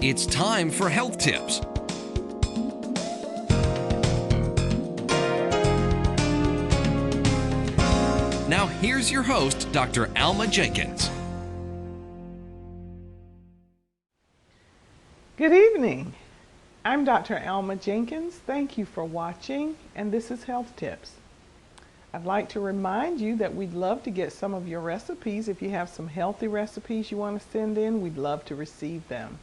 It's time for health tips. Now here's your host, Dr. Alma Jenkins. Good evening. I'm Dr. Alma Jenkins. Thank you for watching, and this is Health Tips. I'd like to remind you that we'd love to get some of your recipes. If you have some healthy recipes you want to send in, we'd love to receive them.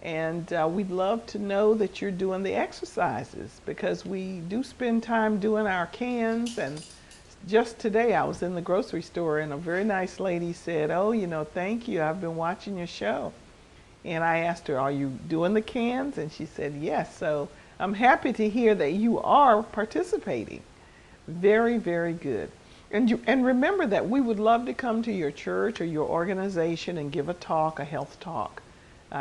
And we'd love to know that you're doing the exercises, because we do spend time doing our cans. And just today I was in the grocery store and a very nice lady said, "Oh, thank you, I've been watching your show." And I asked her, "Are you doing the cans?" And she said, "Yes." So I'm happy to hear that you are participating. Very, very good. And remember that we would love to come to your church or your organization and give a talk, a health talk,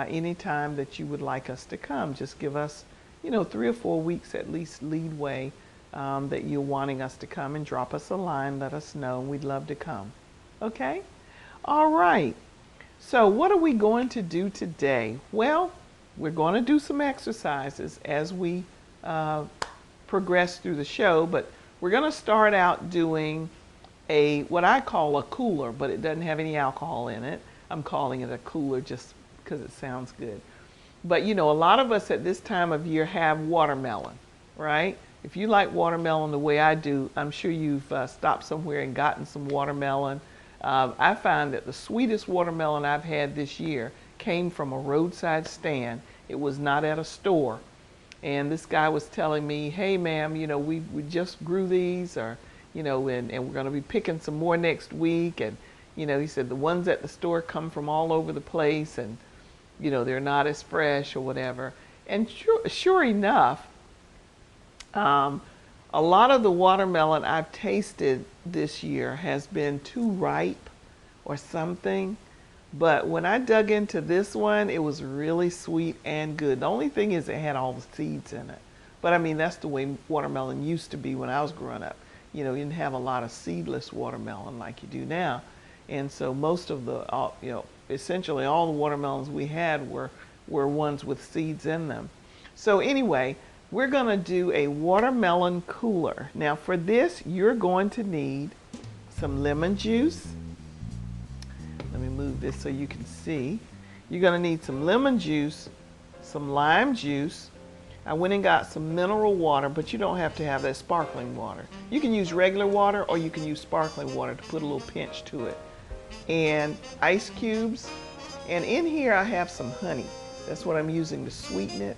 anytime that you would like us to come. Just give us, 3 or 4 weeks at least leadway that you're wanting us to come, and drop us a line, let us know. We'd love to come. Okay? All right. So what are we going to do today? Well, we're going to do some exercises as we progress through the show, but we're going to start out doing what I call a cooler, but it doesn't have any alcohol in it. I'm calling it a cooler just because it sounds good. But a lot of us at this time of year have watermelon, right? If you like watermelon the way I do, I'm sure you've stopped somewhere and gotten some watermelon. I find that the sweetest watermelon I've had this year came from a roadside stand. It was not at a store. And this guy was telling me, "Hey, ma'am, we just grew these, or, and we're going to be picking some more next week." And, he said the ones at the store come from all over the place, and, they're not as fresh or whatever. And sure enough, a lot of the watermelon I've tasted this year has been too ripe or something. But when I dug into this one, it was really sweet and good. The only thing is it had all the seeds in it. But I mean, that's the way watermelon used to be when I was growing up. You didn't have a lot of seedless watermelon like you do now. And so most of the, essentially all the watermelons we had were ones with seeds in them. So anyway, we're going to do a watermelon cooler. Now for this, you're going to need some lemon juice. Let me move this so you can see. You're going to need some lemon juice, some lime juice. I went and got some mineral water, but you don't have to have that sparkling water. You can use regular water, or you can use sparkling water to put a little pinch to it. And ice cubes. And in here I have some honey. That's what I'm using to sweeten it.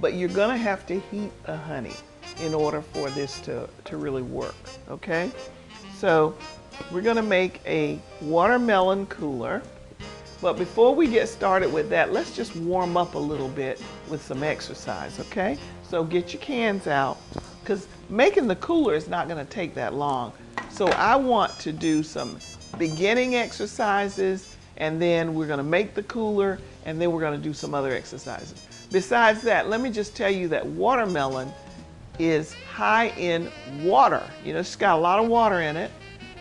But you're going to have to heat the honey in order for this to really work, okay? So we're going to make a watermelon cooler. But before we get started with that, let's just warm up a little bit with some exercise, okay? So get your cans out, because making the cooler is not going to take that long. So I want to do some beginning exercises, and then we're going to make the cooler, and then we're going to do some other exercises. Besides that, let me just tell you that watermelon is high in water. It's got a lot of water in it.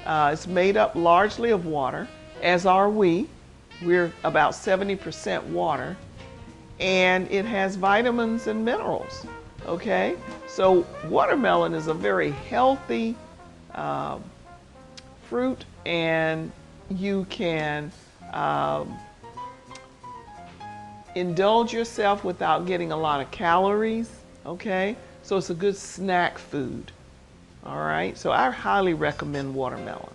It's made up largely of water, as are we. We're about 70% water, and it has vitamins and minerals, okay? So watermelon is a very healthy fruit, and you can indulge yourself without getting a lot of calories, okay? So it's a good snack food, all right? So I highly recommend watermelon.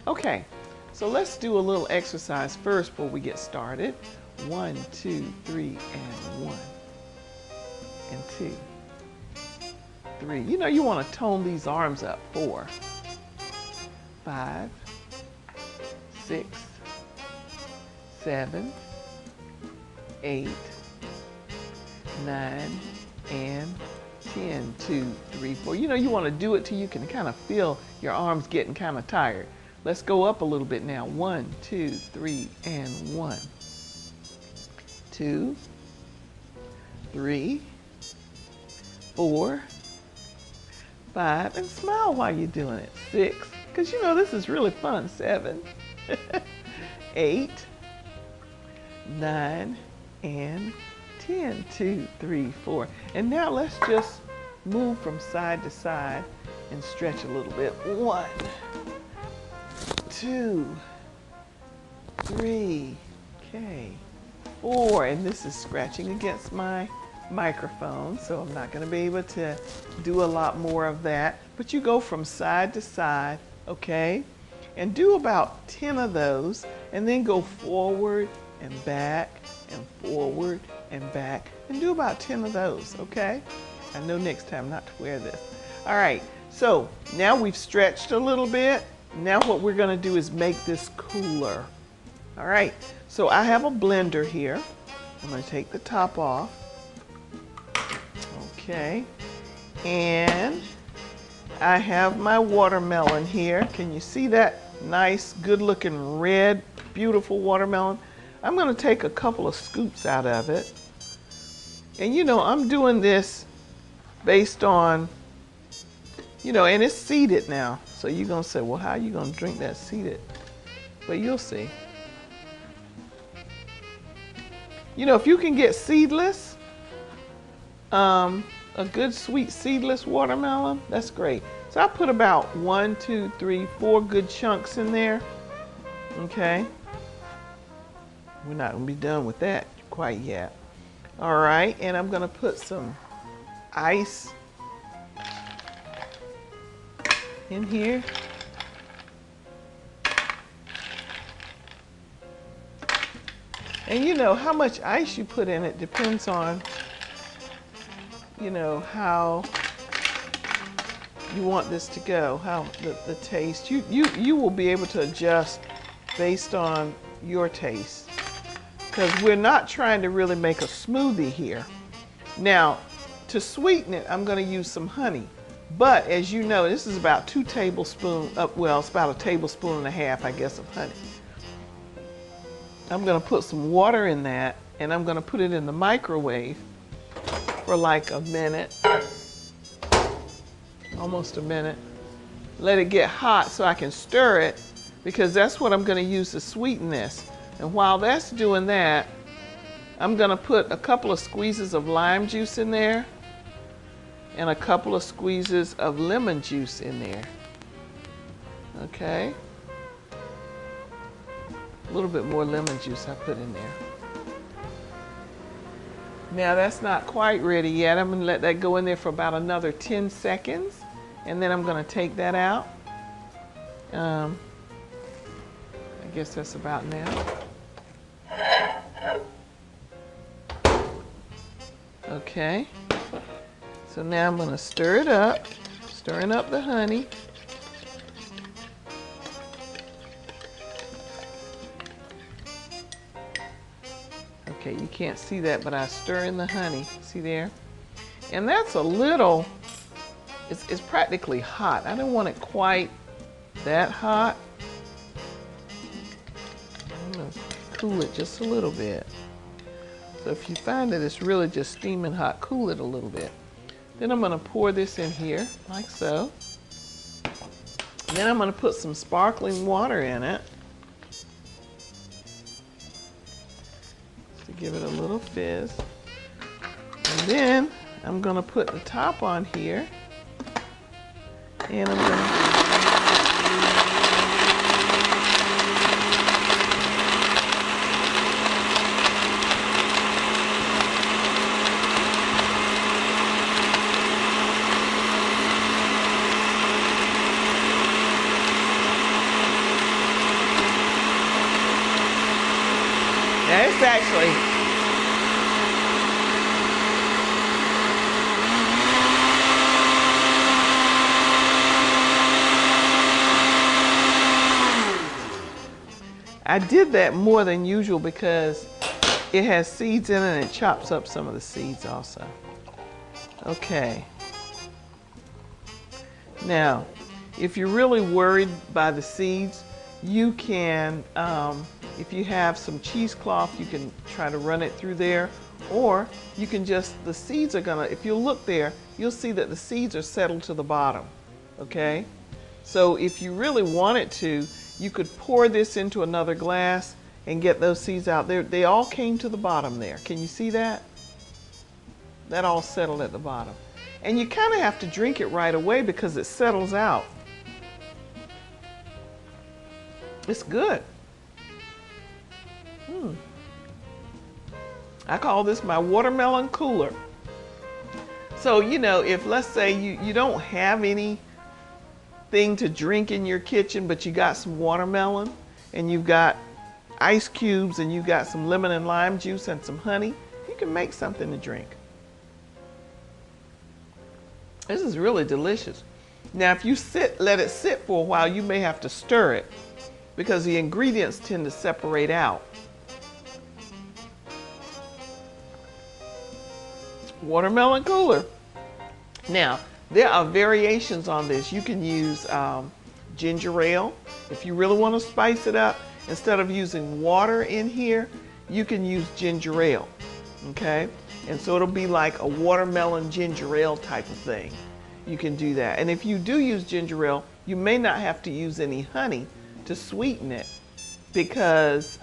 Okay, so let's do a little exercise first before we get started. 1, 2, 3, and 1, and 2, 3. You want to tone these arms up. 4, 5, 6, 7, 8, 9, and 10. 2, 3, 4. You want to do it till you can kind of feel your arms getting kind of tired. Let's go up a little bit now. 1, 2, 3, and 1, 2, 3, 4, 5, and smile while you're doing it. 6, because this is really fun. 7, 8, 9, and 10. 2, 3, 4. And now let's just move from side to side and stretch a little bit. 1, 2, 3, okay, 4. And this is scratching against my microphone, so I'm not going to be able to do a lot more of that. But you go from side to side, okay? And do about 10 of those, and then go forward and back and forward and back, and do about 10 of those, okay? I know next time not to wear this. All right, so now we've stretched a little bit. Now what we're gonna do is make this cooler. All right, so I have a blender here. I'm gonna take the top off. Okay, and I have my watermelon here. Can you see that nice, good looking red, beautiful watermelon? I'm gonna take a couple of scoops out of it. And you know, I'm doing this based on, you know, and it's seeded now. So you're gonna say, well, how are you gonna drink that seeded? But you'll see. You know, if you can get seedless, a good sweet seedless watermelon, that's great. So I put about 1, 2, 3, 4 good chunks in there. Okay. We're not gonna be done with that quite yet. All right, and I'm gonna put some ice in here. And you know, how much ice you put in it depends on, you know, how you want this to go, how the taste. You will be able to adjust based on your taste, because we're not trying to really make a smoothie here. Now, to sweeten it, I'm going to use some honey. But as you know, this is about 2 tablespoons, well, it's about 1.5 tablespoons, I guess, of honey. I'm going to put some water in that, and I'm going to put it in the microwave for like a minute, almost a minute. Let it get hot so I can stir it, because that's what I'm going to use to sweeten this. And while that's doing that, I'm going to put a couple of squeezes of lime juice in there and a couple of squeezes of lemon juice in there. Okay? A little bit more lemon juice I put in there. Now that's not quite ready yet. I'm going to let that go in there for about another 10 seconds, and then I'm going to take that out. I guess that's about now. Okay, so now I'm going to stir it up, stirring up the honey. Okay, you can't see that, but I stir in the honey. See there? And that's a little, it's practically hot. I don't want it quite that hot. I'm going to cool it just a little bit. So if you find that it's really just steaming hot, cool it a little bit. Then I'm going to pour this in here, like so. And then I'm going to put some sparkling water in it to give it a little fizz. And then I'm going to put the top on here, and I'm going to it's actually, I did that more than usual because it has seeds in it and it chops up some of the seeds also. Okay. Now, if you're really worried by the seeds, you can, if you have some cheesecloth, you can try to run it through there, or you can just, the seeds are gonna, if you look there, you'll see that the seeds are settled to the bottom, okay? So if you really wanted to, you could pour this into another glass and get those seeds out. They all came to the bottom there. Can you see that? That all settled at the bottom. And you kind of have to drink it right away because it settles out. It's good. I call this my watermelon cooler. So, you know, if let's say you don't have anything to drink in your kitchen, but you got some watermelon and you've got ice cubes and you've got some lemon and lime juice and some honey, you can make something to drink. This is really delicious. Now, if you let it sit for a while, you may have to stir it because the ingredients tend to separate out. Watermelon cooler. Now, there are variations on this. You can use ginger ale. If you really want to spice it up, instead of using water in here, you can use ginger ale. Okay? And so it'll be like a watermelon ginger ale type of thing. You can do that. And if you do use ginger ale, you may not have to use any honey to sweeten it because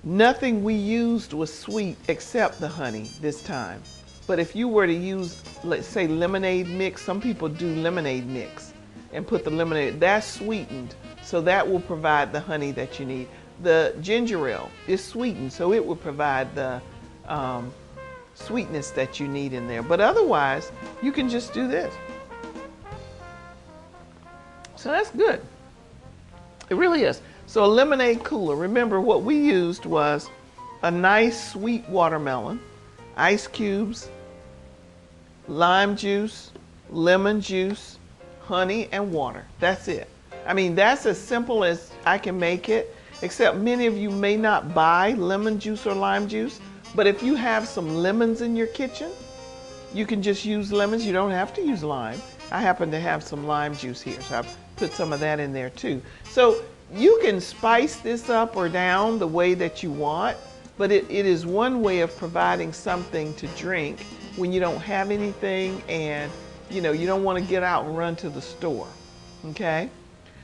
nothing we used was sweet except the honey this time. But if you were to use, let's say, lemonade mix, some people do lemonade mix and put the lemonade, that's sweetened. So that will provide the honey that you need. The ginger ale is sweetened, so it will provide the sweetness that you need in there. But otherwise, you can just do this. So that's good. It really is. So a lemonade cooler, remember what we used was a nice sweet watermelon, ice cubes, lime juice, lemon juice, honey, and water. That's it. I mean, that's as simple as I can make it, except many of you may not buy lemon juice or lime juice, but if you have some lemons in your kitchen, you can just use lemons. You don't have to use lime. I happen to have some lime juice here, so I've put some of that in there too. So you can spice this up or down the way that you want, but it is one way of providing something to drink when you don't have anything and you don't want to get out and run to the store. Okay?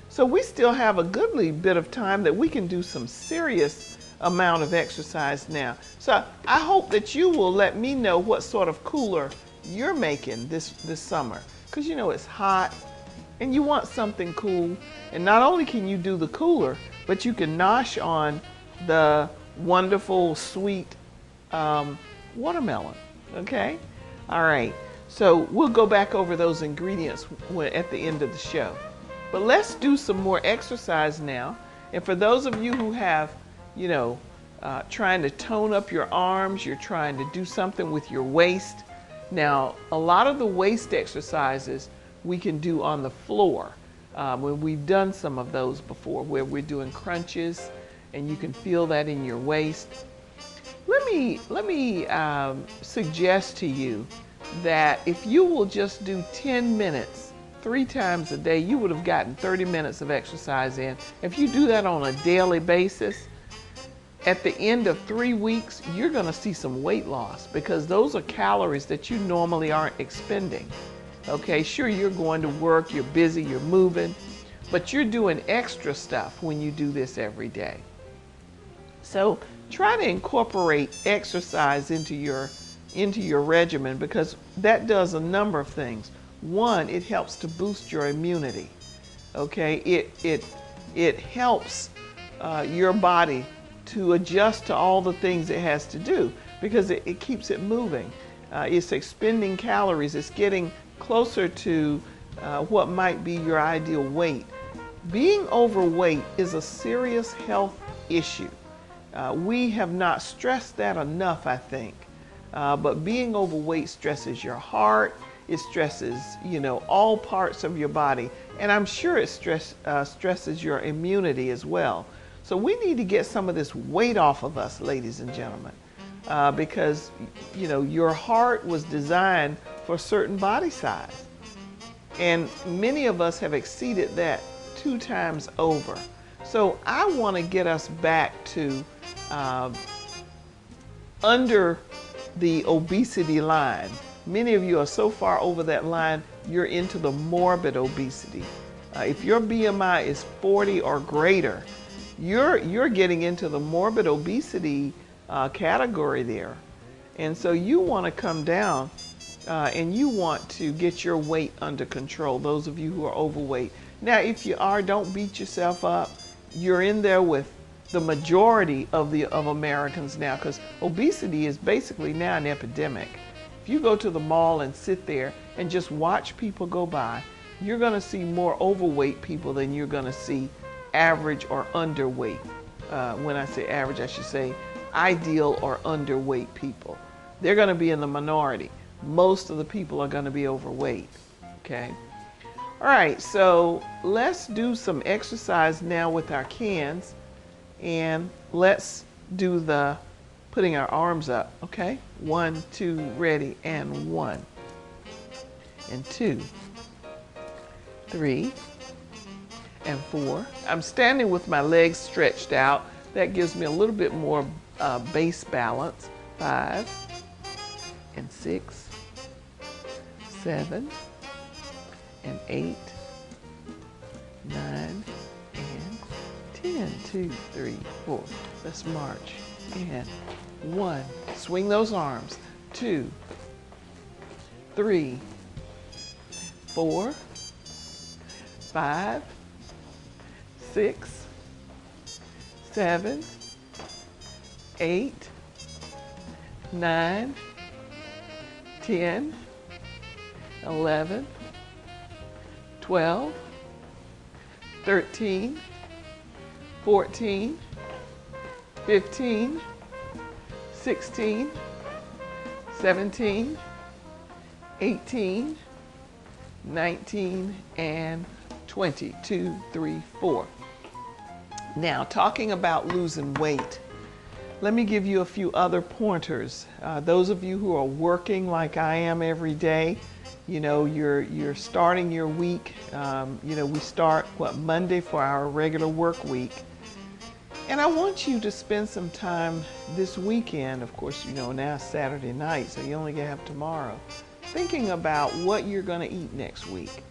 So we still have a goodly bit of time that we can do some serious amount of exercise now. So I hope that you will let me know what sort of cooler you're making this summer, because it's hot and you want something cool. And not only can you do the cooler, but you can nosh on the wonderful sweet watermelon. Okay? All right. So we'll go back over those ingredients at the end of the show. But let's do some more exercise now. And for those of you who have, trying to tone up your arms, you're trying to do something with your waist. Now, a lot of the waist exercises we can do on the floor. When we've done some of those before, where we're doing crunches, and you can feel that in your waist. Let me suggest to you that if you will just do 10 minutes 3 times a day, you would have gotten 30 minutes of exercise in. If you do that on a daily basis, at the end of 3 weeks, you're going to see some weight loss because those are calories that you normally aren't expending. Okay, sure, you're going to work, you're busy, you're moving, but you're doing extra stuff when you do this every day. So try to incorporate exercise into your regimen because that does a number of things. One, it helps to boost your immunity. Okay, it helps your body to adjust to all the things it has to do because it keeps it moving. It's expending calories. It's getting closer to what might be your ideal weight. Being overweight is a serious health issue. We have not stressed that enough, I think. But being overweight stresses your heart. It stresses, all parts of your body. And I'm sure it stresses your immunity as well. So we need to get some of this weight off of us, ladies and gentlemen, because, your heart was designed for a certain body size. And many of us have exceeded that 2 times over. So I want to get us back to under the obesity line. Many of you are so far over that line, you're into the morbid obesity. If your BMI is 40 or greater, you're getting into the morbid obesity category there. And so you want to come down and you want to get your weight under control, those of you who are overweight. Now, if you are, don't beat yourself up. You're in there with the majority of Americans now, because obesity is basically now an epidemic. If you go to the mall and sit there and just watch people go by, you're going to see more overweight people than you're going to see average or underweight. When I say average, I should say ideal or underweight people. They're going to be in the minority. Most of the people are going to be overweight. Okay. All right, so let's do some exercise now with our cans, and let's do the putting our arms up. Okay, 1, 2, ready, and 1 and 2, 3 and 4. I'm standing with my legs stretched out. That gives me a little bit more base balance. 5 and 6, 7 and 8, 9 and 10. 2, 3, 4. Let's march. And 1. Swing those arms. 2, 3, 4, 5, 6, 7, 8, 9, 10, 11, 12, 13, 14, 15, 16, 17, 18, 19, and 20. 2, 3, 4. Now, talking about losing weight, let me give you a few other pointers. Those of you who are working like I am every day, you know, you're starting your week. You know, we start, Monday for our regular work week. And I want you to spend some time this weekend, of course, you know, now it's Saturday night, so you only have tomorrow, thinking about what you're going to eat next week.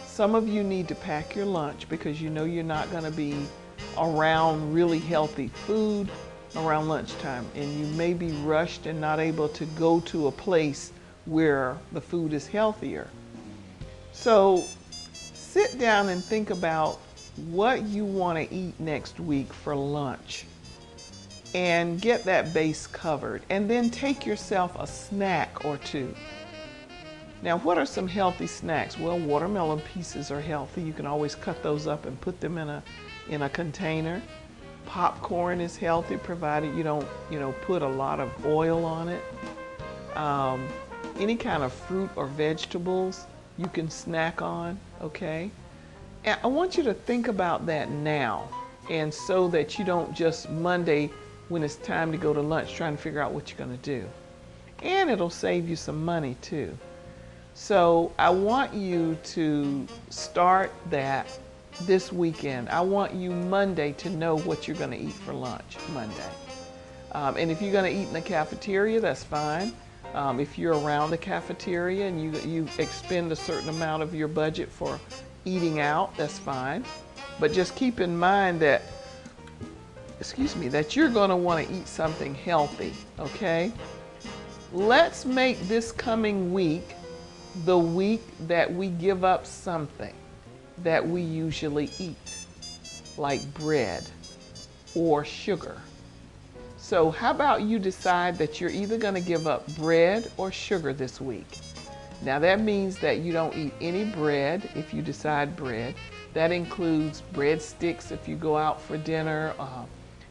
Some of you need to pack your lunch because you know you're not going to be around really healthy food around lunchtime, and you may be rushed and not able to go to a place where the food is healthier. So sit down and think about what you want to eat next week for lunch and get that base covered, and then take yourself a snack or two. Now, what are some healthy snacks? Well, watermelon pieces are healthy. You can always cut those up and put them in a container. Popcorn is healthy, provided you don't, put a lot of oil on it. Any kind of fruit or vegetables you can snack on, okay? And I want you to think about that now, and so that you don't just Monday, when it's time to go to lunch, trying to figure out what you're going to do. And it'll save you some money too. So I want you to start that this weekend. I want you Monday to know what you're going to eat for lunch Monday. And if you're going to eat in the cafeteria, that's fine. If you're around the cafeteria and you expend a certain amount of your budget for eating out, that's fine. But just keep in mind that, that you're going to want to eat something healthy, okay? Let's make this coming week the week that we give up something that we usually eat, like bread or sugar. So how about you decide that you're either going to give up bread or sugar this week? Now that means that you don't eat any bread if you decide bread. That includes breadsticks if you go out for dinner.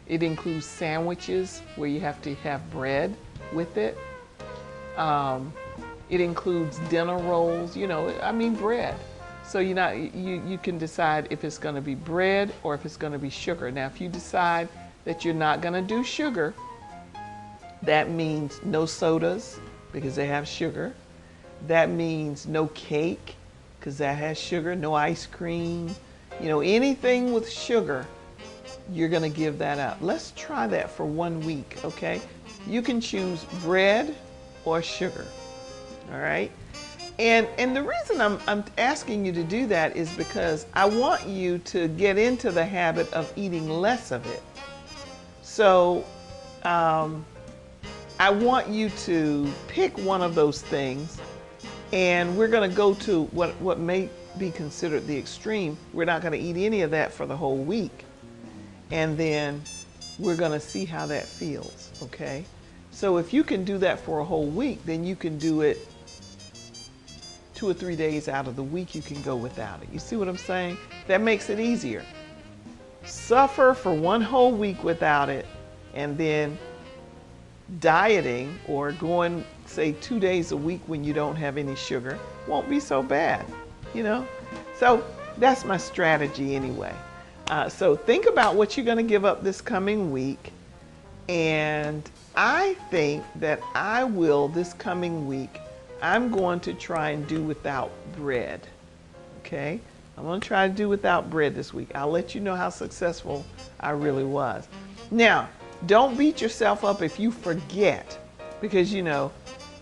It includes sandwiches where you have to have bread with it. It includes dinner rolls, bread. So you can decide if it's going to be bread or if it's going to be sugar. Now, if you decide that you're not going to do sugar, that means no sodas because they have sugar. That means no cake because that has sugar, no ice cream. Anything with sugar, you're going to give that up. Let's try that for 1 week, okay? You can choose bread or sugar, all right? And the reason I'm asking you to do that is because I want you to get into the habit of eating less of it. So I want you to pick one of those things, and we're going to go to what may be considered the extreme. We're not going to eat any of that for the whole week, and then we're going to see how that feels, okay? So if you can do that for a whole week, then you can do it 2 or 3 days out of the week. You can go without it. You see what I'm saying? That makes it easier. Suffer for 1 whole week without it, and then dieting or going, say, 2 days a week when you don't have any sugar won't be so bad, you know? So that's my strategy anyway. So think about what you're going to give up this coming week. And I think that I will, this coming week, I'm going to try and do without bread. Okay? I'm going to try to do without bread this week. I'll let you know how successful I really was. Now, don't beat yourself up if you forget, because you know,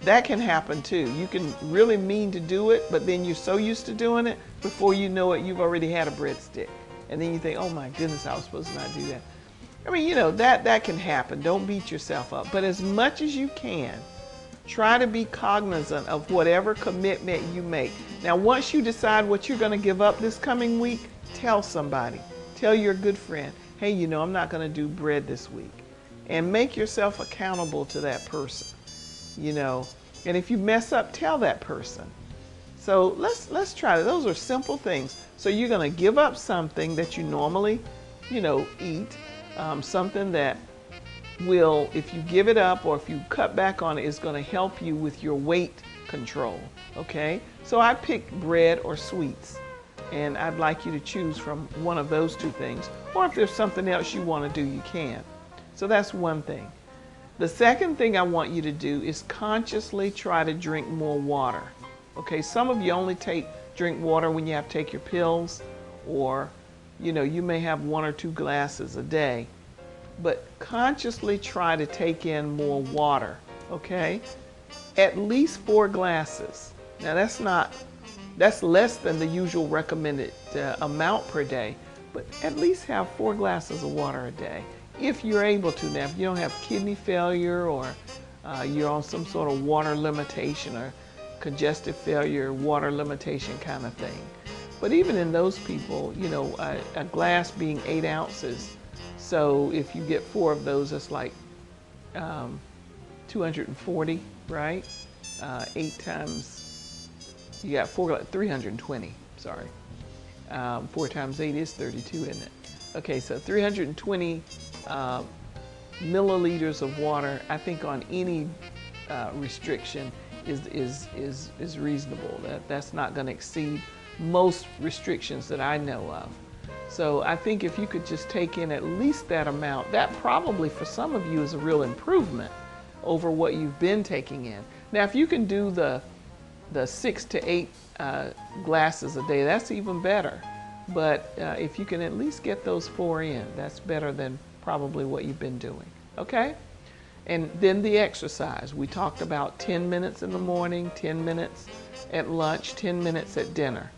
that can happen too. You can really mean to do it, but then you're so used to doing it, before you know it, you've already had a breadstick. And then you think, oh my goodness, I was supposed to not do that. I mean, you know, that can happen. Don't beat yourself up. But as much as you can, try to be cognizant of whatever commitment you make. Now, once you decide what you're going to give up this coming week, tell somebody. Tell your good friend, hey, you know, I'm not going to do bread this week. And make yourself accountable to that person, you know. And if you mess up, tell that person. So let's try it. Those are simple things. So you're going to give up something that you normally, you know, eat, something that will, if you give it up or if you cut back on it, is going to help you with your weight control, okay? So I picked bread or sweets, and I'd like you to choose from one of those 2 things. Or if there's something else you want to do, you can. So that's one thing. The second thing I want you to do is consciously try to drink more water. Okay, some of you only drink water when you have to take your pills, or you know, you may have 1 or 2 glasses a day. But consciously try to take in more water, okay? At least 4 glasses. Now that's less than the usual recommended amount per day, but at least have 4 glasses of water a day, if you're able to. Now, if you don't have kidney failure, or you're on some sort of water limitation, or congestive failure, water limitation kind of thing. But even in those people, you know, a glass being 8 ounces, so if you get 4 of those, it's like 240, right? 8 times, you got 320, sorry. 4 times 8 is 32, isn't it? Okay, so 320 milliliters of water, I think on any restriction is reasonable. That's not going to exceed most restrictions that I know of. So I think if you could just take in at least that amount, that probably for some of you is a real improvement over what you've been taking in. Now, if you can do the 6 to 8 glasses a day, that's even better. But if you can at least get those 4 in, that's better than probably what you've been doing, okay? And then the exercise. We talked about 10 minutes in the morning, 10 minutes at lunch, 10 minutes at dinner.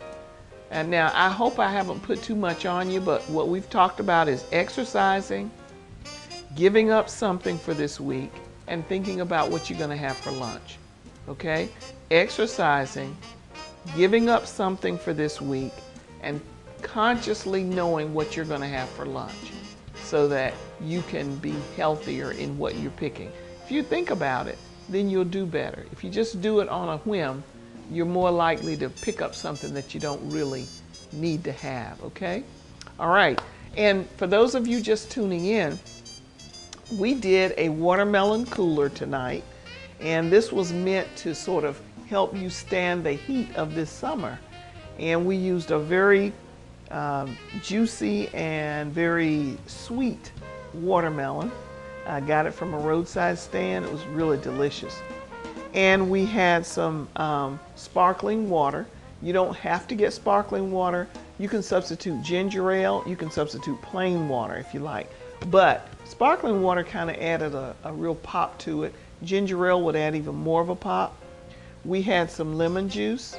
And now I hope I haven't put too much on you, but what we've talked about is exercising, giving up something for this week, and thinking about what you're going to have for lunch, okay? Exercising, giving up something for this week, and consciously knowing what you're going to have for lunch so that you can be healthier in what you're picking. If you think about it, then you'll do better. If you just do it on a whim, you're more likely to pick up something that you don't really need to have, okay? All right, and for those of you just tuning in, we did a watermelon cooler tonight, and this was meant to sort of help you stand the heat of this summer. And we used a very juicy and very sweet watermelon. I got it from a roadside stand. It was really delicious. And we had some sparkling water. You don't have to get sparkling water. You can substitute ginger ale. You can substitute plain water if you like. But sparkling water kind of added a real pop to it. Ginger ale would add even more of a pop. We had some lemon juice,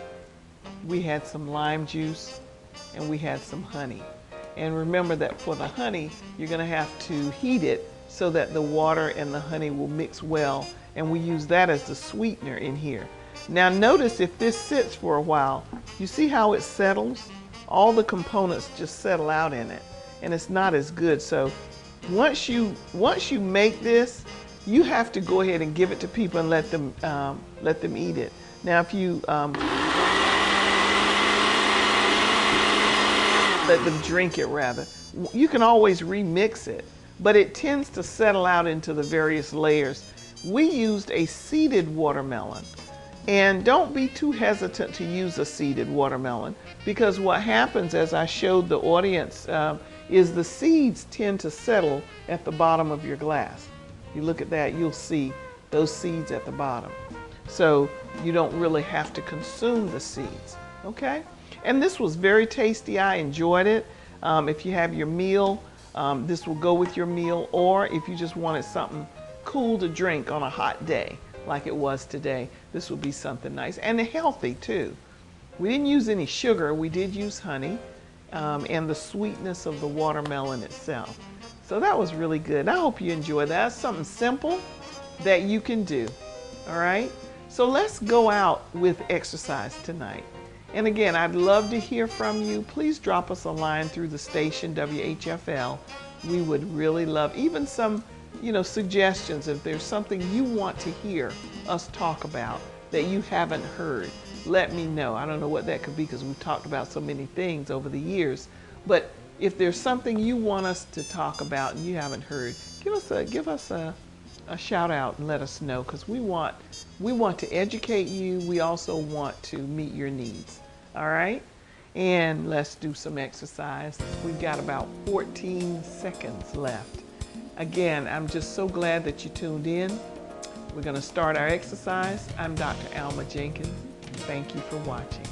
we had some lime juice, and we had some honey. And remember that for the honey, you're going to have to heat it so that the water and the honey will mix well, and we use that as the sweetener in here. Now notice if this sits for a while, you see how it settles? All the components just settle out in it, and it's not as good. So once you make this, you have to go ahead and give it to people and let them eat it. Now if you let them drink it rather, you can always remix it, but it tends to settle out into the various layers. We used a seeded watermelon, and don't be too hesitant to use a seeded watermelon, because what happens, as I showed the audience, is the seeds tend to settle at the bottom of your glass. You look at that, you'll see those seeds at the bottom. So you don't really have to consume the seeds, okay? And this was very tasty. I enjoyed it. If you have your meal, this will go with your meal, or if you just wanted something cool to drink on a hot day like it was today, this would be something nice and healthy too. We didn't use any sugar, we did use honey, and the sweetness of the watermelon itself. So that was really good. I hope you enjoyed that. That's something simple that you can do, all right? So let's go out with exercise tonight. And again, I'd love to hear from you. Please drop us a line through the station, WHFL. We would really love even some, suggestions. If there's something you want to hear us talk about that you haven't heard, let me know. I don't know what that could be because we've talked about so many things over the years. But if there's something you want us to talk about and you haven't heard, give us a shout out and let us know, because we want to educate you. We also want to meet your needs. All right? And let's do some exercise. We've got about 14 seconds left. Again, I'm just so glad that you tuned in. We're going to start our exercise. I'm Dr. Alma Jenkins. Thank you for watching.